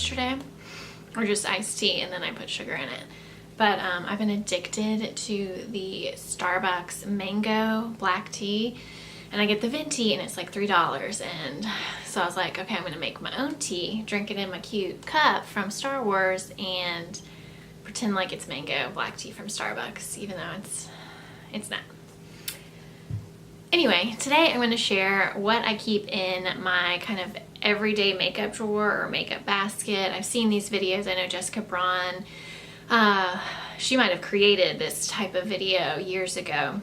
yesterday, or just iced tea, and then I put sugar in it. But I've been addicted to the Starbucks mango black tea, and I get the venti and it's like $3. And so I was like, okay, I'm gonna make my own tea, drink it in my cute cup from Star Wars, and pretend like it's mango black tea from Starbucks, even though it's not. Anyway, today I'm going to share what I keep in my kind of everyday makeup drawer or makeup basket. I've seen these videos. I know Jessica Braun, she might have created this type of video years ago,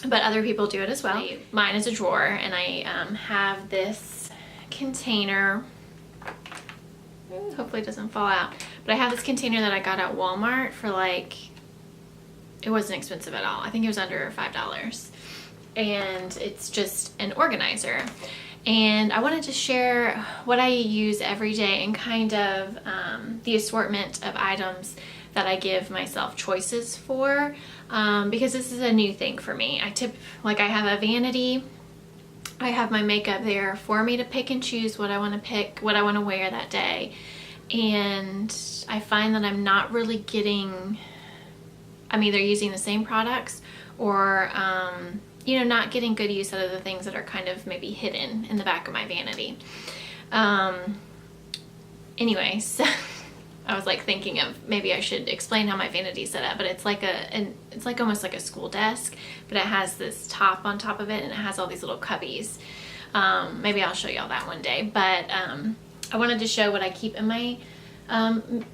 but other people do it as well. Mine is a drawer, and I have this container. Hopefully it doesn't fall out. But I have this container that I got at Walmart for like, it wasn't expensive at all. I think it was under $5. And it's just an organizer. And I wanted to share what I use every day and kind of the assortment of items that I give myself choices for, because this is a new thing for me. I have a vanity. I have my makeup there for me to pick and choose what I want to pick, what I want to wear that day. And I find that I'm not really I'm either using the same products or not getting good use out of the things that are kind of maybe hidden in the back of my vanity. Anyway, so I was like thinking of maybe I should explain how my vanity is set up, but it's like almost like a school desk, but it has this top on top of it, and it has all these little cubbies. Maybe I'll show y'all that one day, but I wanted to show what I keep in my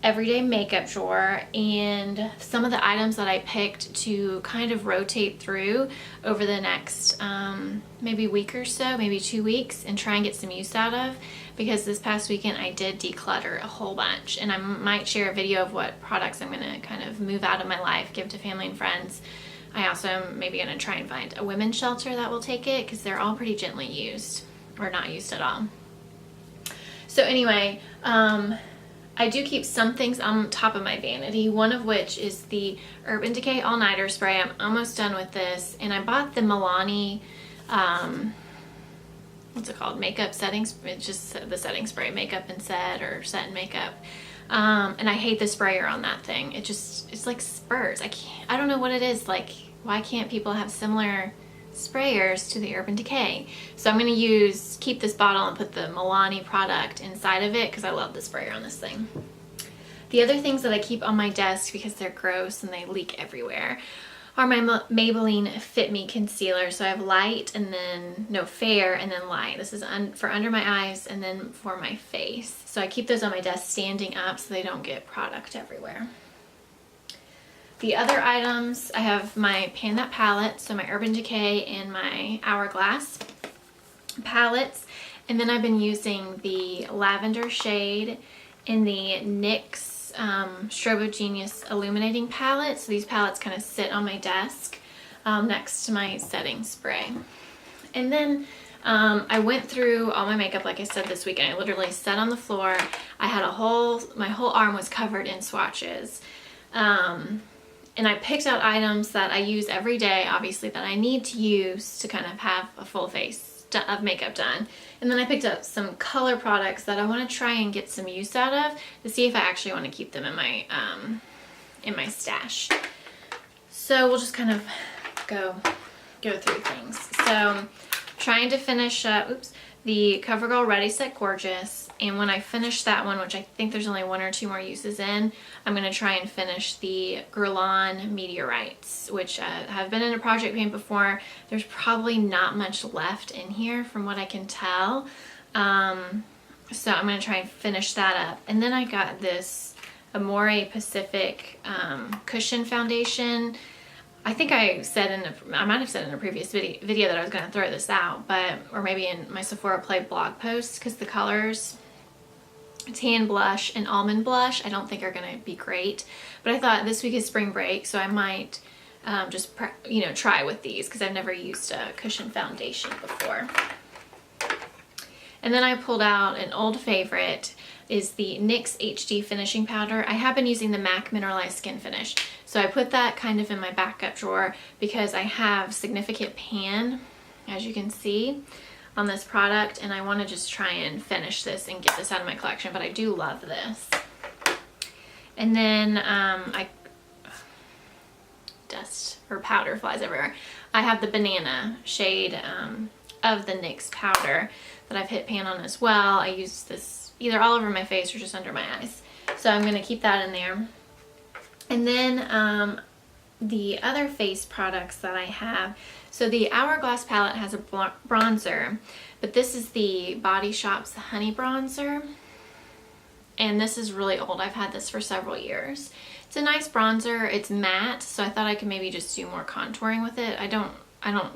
everyday makeup drawer and some of the items that I picked to kind of rotate through over the next maybe week or so, maybe 2 weeks, and try and get some use out of, because this past weekend I did declutter a whole bunch, and I might share a video of what products I'm going to kind of move out of my life, give to family and friends. I also am maybe going to try and find a women's shelter that will take it, because they're all pretty gently used or not used at all. So anyway, I do keep some things on top of my vanity, one of which is the Urban Decay All Nighter Spray. I'm almost done with this, and I bought the Milani, what's it called? Makeup setting spray. It's just the setting spray, makeup and set, or set and makeup. And I hate the sprayer on that thing. It's like spurts. I don't know what it is. Like, why can't people have similar sprayers to the Urban Decay? So I'm going to keep this bottle and put the Milani product inside of it, because I love the sprayer on this thing. The other things that I keep on my desk, because they're gross and they leak everywhere, are my Maybelline Fit Me concealer. So I have light, and then fair, and then light. This is for under my eyes and then for my face. So I keep those on my desk standing up so they don't get product everywhere. The other items, I have my Pan That palette, so my Urban Decay and my Hourglass palettes. And then I've been using the lavender shade in the NYX Strobo Genius Illuminating palette. So these palettes kind of sit on my desk next to my setting spray. And then I went through all my makeup, like I said, this weekend. I literally sat on the floor. I had my whole arm was covered in swatches. And I picked out items that I use every day, obviously, that I need to use to kind of have a full face of makeup done. And then I picked up some color products that I want to try and get some use out of, to see if I actually want to keep them in my stash. So we'll just kind of go through things. So trying to finish up, the CoverGirl Ready Set Gorgeous, and when I finish that one, which I think there's only 1 or 2 more uses in, I'm going to try and finish the Guerlain Meteorites, which have been in a project paint before. There's probably not much left in here from what I can tell, so I'm going to try and finish that up. And then I got this Amore Pacific Cushion Foundation. I think I might have said in a previous video that I was going to throw this out, or maybe in my Sephora Play blog post, because the colors, Tan Blush and Almond Blush, I don't think are going to be great. But I thought this week is spring break, so I might just try with these, because I've never used a cushion foundation before. And then I pulled out an old favorite, is the NYX HD Finishing Powder. I have been using the MAC Mineralized Skin Finish. So I put that kind of in my backup drawer because I have significant pan, as you can see, on this product, and I want to just try and finish this and get this out of my collection, but I do love this. And then dust or powder flies everywhere. I have the banana shade of the NYX powder that I've hit pan on as well. I use this either all over my face or just under my eyes. So I'm going to keep that in there. And then the other face products that I have. So the Hourglass palette has a bronzer, but this is the Body Shop's Honey Bronzer. And this is really old. I've had this for several years. It's a nice bronzer. It's matte, so I thought I could maybe just do more contouring with it. I don't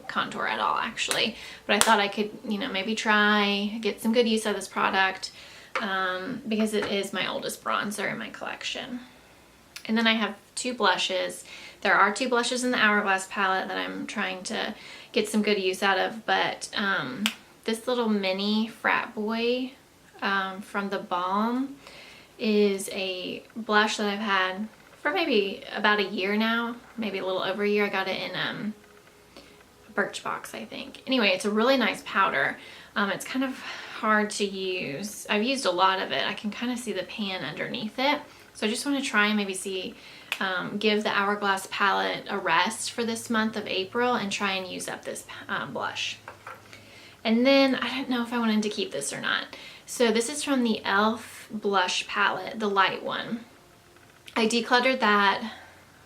contour at all, actually, but I thought I could, you know, maybe try, get some good use out of this product because it is my oldest bronzer in my collection. And then I have two blushes. There are two blushes in the Hourglass palette that I'm trying to get some good use out of, but this little mini Frat Boy from the Balm is a blush that I've had for maybe about a year now, maybe a little over a year. I got it in a Birchbox, I think. Anyway, it's a really nice powder. It's kind of hard to use. I've used a lot of it. I can kind of see the pan underneath it. So I just want to try and maybe see, give the Hourglass palette a rest for this month of April and try and use up this blush. And then I don't know if I wanted to keep this or not. So this is from the e.l.f. blush palette, the light one. I decluttered that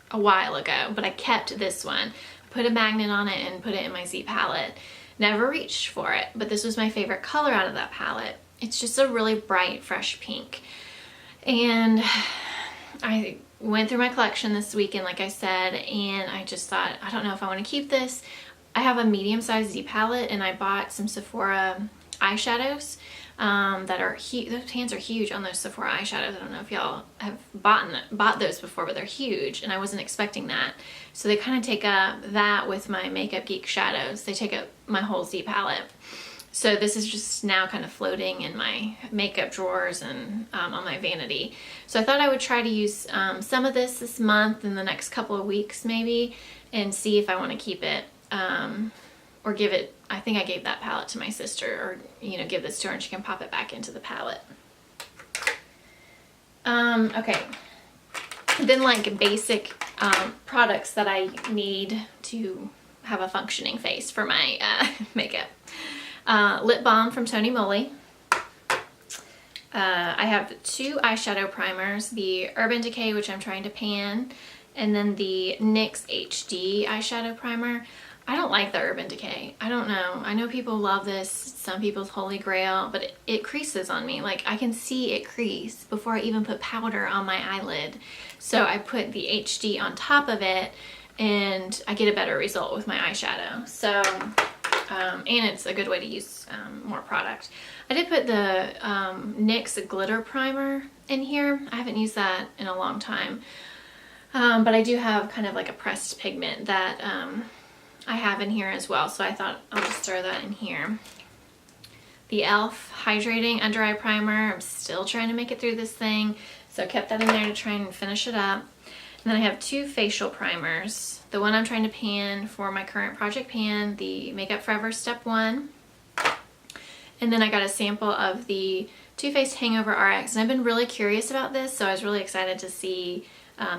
a while ago, but I kept this one. Put a magnet on it and put it in my Z palette. Never reached for it, but this was my favorite color out of that palette. It's just a really bright, fresh pink. And I went through my collection this weekend, like I said, and I just thought, I don't know if I want to keep this. I have a medium-sized Z palette, and I bought some Sephora eyeshadows that are huge. Those pans are huge on those Sephora eyeshadows. I don't know if y'all have bought those before, but they're huge, and I wasn't expecting that. So they kind of take up that with my Makeup Geek shadows. They take up my whole Z palette. So this is just now kind of floating in my makeup drawers and on my vanity. So I thought I would try to use some of this month in the next couple of weeks maybe, and see if I want to keep it or give it. I think I gave that palette to my sister, or you know, give this to her and she can pop it back into the palette. Okay, then like basic products that I need to have a functioning face for my makeup. Lip balm from Tony Moly. I have two eyeshadow primers, the Urban Decay, which I'm trying to pan, and then the NYX HD eyeshadow primer. I don't like the Urban Decay. I don't know. I know people love this, some people's holy grail, but it creases on me. Like, I can see it crease before I even put powder on my eyelid. So I put the HD on top of it, and I get a better result with my eyeshadow. So, and it's a good way to use more product. I did put the NYX glitter primer in here. I haven't used that in a long time. But I do have kind of like a pressed pigment that I have in here as well, so I thought I'll just throw that in here. The e.l.f. Hydrating Under Eye Primer. I'm still trying to make it through this thing, so I kept that in there to try and finish it up. And then I have two facial primers. The one I'm trying to pan for my current project pan, the Makeup Forever Step 1. And then I got a sample of the Too Faced Hangover RX, and I've been really curious about this, so I was really excited to see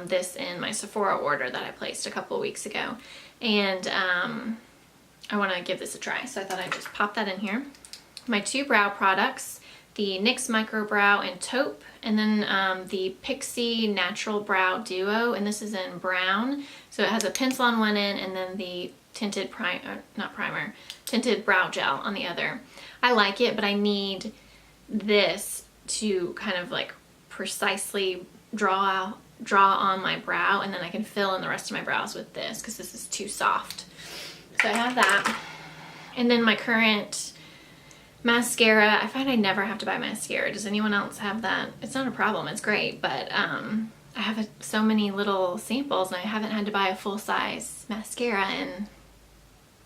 this in my Sephora order that I placed a couple of weeks ago. And I want to give this a try, so I thought I'd just pop that in here. My two brow products, the NYX Micro Brow and Taupe, and then the Pixie Natural Brow Duo, and this is in brown. So it has a pencil on one end and then the tinted tinted brow gel on the other. I like it, but I need this to kind of like precisely draw on my brow, and then I can fill in the rest of my brows with this because this is too soft. So I have that. And then my current mascara. I find I never have to buy mascara. Does anyone else have that? It's not a problem. It's great, but I have so many little samples and I haven't had to buy a full-size mascara in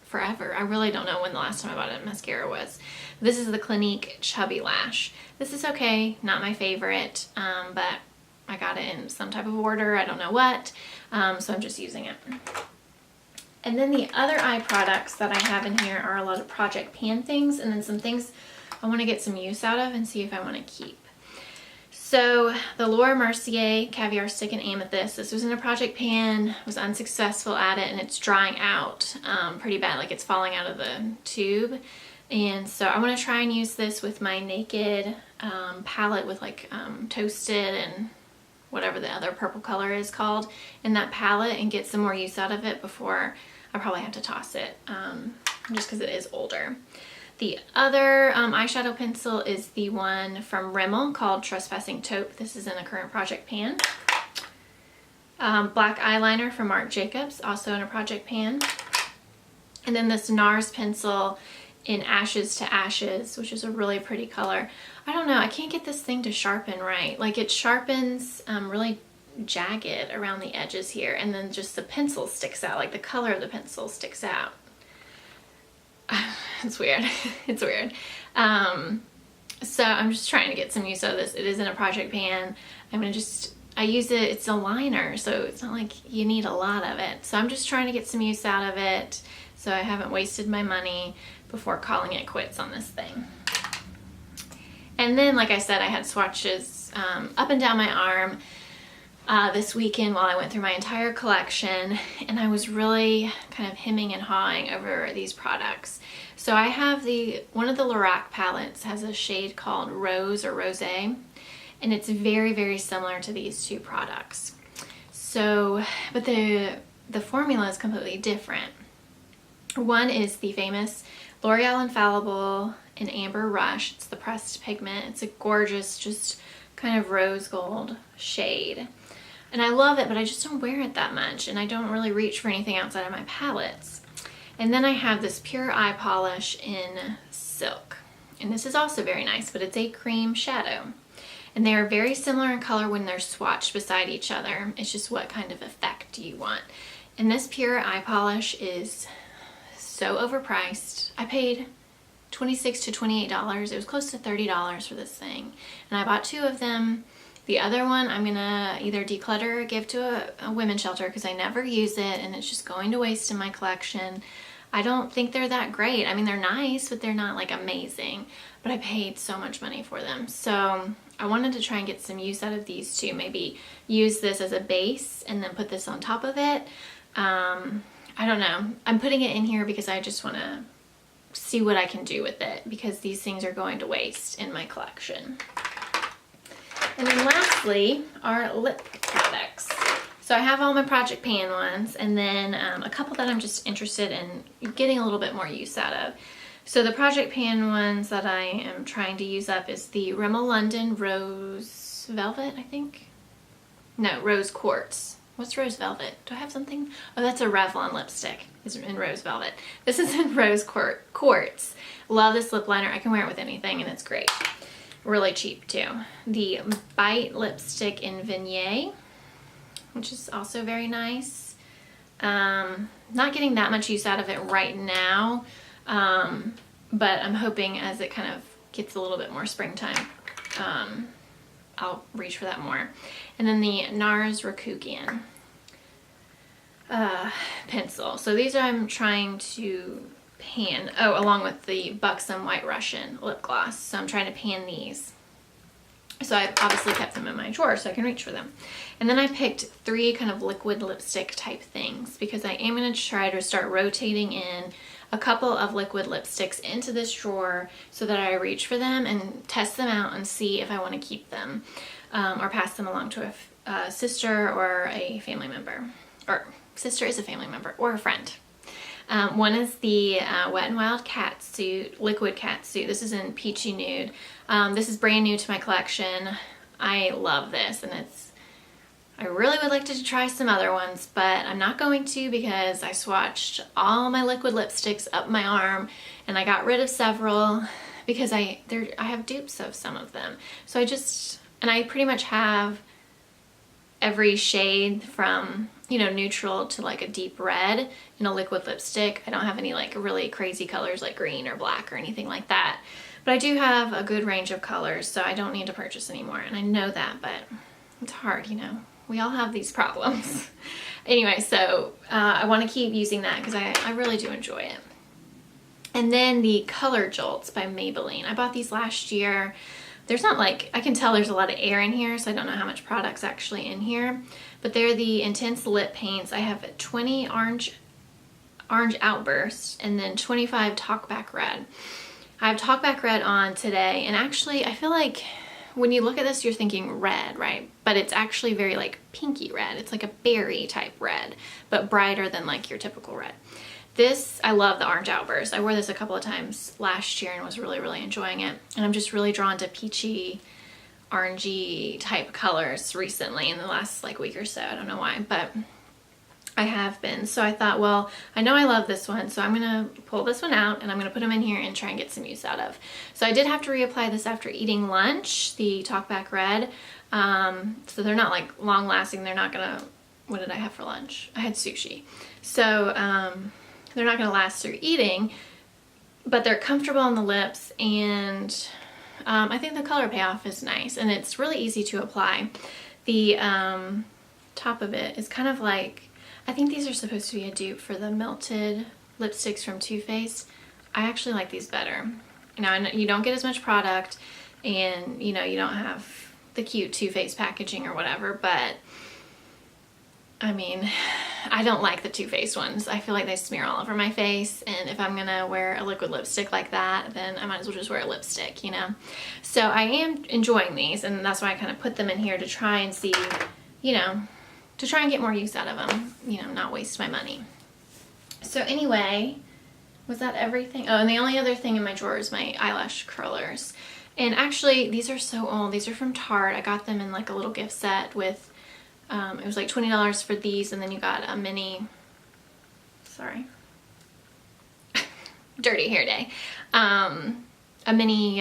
forever. I really don't know when the last time I bought a mascara was. This is the Clinique Chubby Lash. This is okay. Not my favorite, but I got it in some type of order. I don't know what, so I'm just using it. And then the other eye products that I have in here are a lot of project pan things, and then some things I want to get some use out of and see if I want to keep. So the Laura Mercier Caviar Stick and Amethyst, this was in a project pan, was unsuccessful at it, and it's drying out pretty bad, like it's falling out of the tube. And so I want to try and use this with my Naked palette with like Toasted and whatever the other purple color is called in that palette, and get some more use out of it before I probably have to toss it, just because it is older. The other eyeshadow pencil is the one from Rimmel called Trespassing Taupe. This is in a current project pan. Black eyeliner from Marc Jacobs, also in a project pan. And then this NARS pencil in Ashes to Ashes, which is a really pretty color. I don't know, I can't get this thing to sharpen right. Like it sharpens really jagged around the edges here, and then just the pencil sticks out, like the color of the pencil sticks out. It's weird. It's weird. So I'm just trying to get some use out of this. It is in a project pan. I use it, it's a liner, so it's not like you need a lot of it. So I'm just trying to get some use out of it so I haven't wasted my money before calling it quits on this thing. And then, like I said, I had swatches up and down my arm this weekend while I went through my entire collection, and I was really kind of hemming and hawing over these products. So I have one of the Lorac palettes has a shade called Rose or Rosé, and it's very, very similar to these two products. So, but the formula is completely different. One is the famous L'Oreal Infallible in Amber Rush. It's the pressed pigment. It's a gorgeous, just kind of rose gold shade. And I love it, but I just don't wear it that much, and I don't really reach for anything outside of my palettes. And then I have this Pure Eye Polish in Silk. And this is also very nice, but it's a cream shadow. And they are very similar in color when they're swatched beside each other. It's just what kind of effect do you want. And this Pure Eye Polish is so overpriced. I paid $26 to $28. It was close to $30 for this thing. And I bought 2 of them. The other one I'm gonna either declutter or give to a women's shelter because I never use it and it's just going to waste in my collection. I don't think they're that great. I mean, they're nice, but they're not like amazing. But I paid so much money for them. So I wanted to try and get some use out of these two. Maybe use this as a base and then put this on top of it. I don't know. I'm putting it in here because I just want to see what I can do with it, because these things are going to waste in my collection. And then lastly, our lip products. So I have all my project pan ones, and then a couple that I'm just interested in getting a little bit more use out of. So the project pan ones that I am trying to use up is the Rimmel London Rose Velvet, I think. No, Rose Quartz. What's Rose Velvet? Do I have something? Oh, that's a Revlon lipstick. It's in Rose Velvet. This is in Rose Quartz. Love this lip liner. I can wear it with anything, and it's great. Really cheap too. The Bite lipstick in Vignette, which is also very nice. Not getting that much use out of it right now, but I'm hoping as it kind of gets a little bit more springtime, I'll reach for that more. And then the NARS Rakugan pencil. So these I'm trying to pan, along with the Buxom White Russian lip gloss. So I'm trying to pan these. So I've obviously kept them in my drawer so I can reach for them. And then I picked 3 kind of liquid lipstick type things because I am going to try to start rotating in a couple of liquid lipsticks into this drawer so that I reach for them and test them out and see if I want to keep them or pass them along to a sister or a family member. Or sister is a family member or a friend. One is the Wet n Wild Catsuit, Liquid Catsuit. This is in Peachy Nude. This is brand new to my collection. I love this, and I really would like to try some other ones, but I'm not going to because I swatched all my liquid lipsticks up my arm, and I got rid of several because I have dupes of some of them. So I pretty much have every shade from, you know, neutral to like a deep red in a liquid lipstick. I don't have any like really crazy colors like green or black or anything like that. But I do have a good range of colors, so I don't need to purchase anymore. And I know that, but it's hard, you know. We all have these problems. Anyway, so I want to keep using that because I really do enjoy it. And then the Color Jolts by Maybelline. I bought these last year. There's not like, I can tell there's a lot of air in here, so I don't know how much product's actually in here. But they're the Intense Lip Paints. I have 20 Orange Outburst and then 25 Talkback Red. I have Talkback Red on today, and actually I feel like when you look at this, you're thinking red, right? But it's actually very like pinky red. It's like a berry type red, but brighter than like your typical red. This, I love the Orange Outburst. I wore this a couple of times last year and was really, really enjoying it. And I'm just really drawn to peachy, orangey type colors recently in the last like week or so. I don't know why, but I have been. So I thought, well, I know I love this one, so I'm gonna pull this one out and I'm gonna put them in here and try and get some use out of. So I did have to reapply this after eating lunch, the Talkback Red. So they're not like long lasting. They're not gonna, what did I have for lunch? I had sushi. So they're not gonna last through eating, but they're comfortable on the lips, and I think the color payoff is nice, and it's really easy to apply. The top of it is kind of like, I think these are supposed to be a dupe for the Melted lipsticks from Too Faced. I actually like these better. Now, I know you don't get as much product, and you know, you don't have the cute Too Faced packaging or whatever, but I mean, I don't like the Too Faced ones. I feel like they smear all over my face, and if I'm gonna wear a liquid lipstick like that, then I might as well just wear a lipstick, you know? So I am enjoying these, and that's why I kind of put them in here to try and see, you know, to try and get more use out of them, you know, not waste my money. So anyway, was that everything? Oh, and the only other thing in my drawer is my eyelash curlers. And actually, these are so old. These are from Tarte. I got them in like a little gift set with, it was like $20 for these, and then you got a mini, sorry, dirty hair day, a mini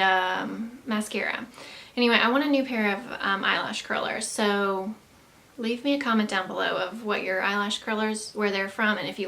mascara. Anyway, I want a new pair of eyelash curlers, so leave me a comment down below of what your eyelash curlers, where they're from, and if you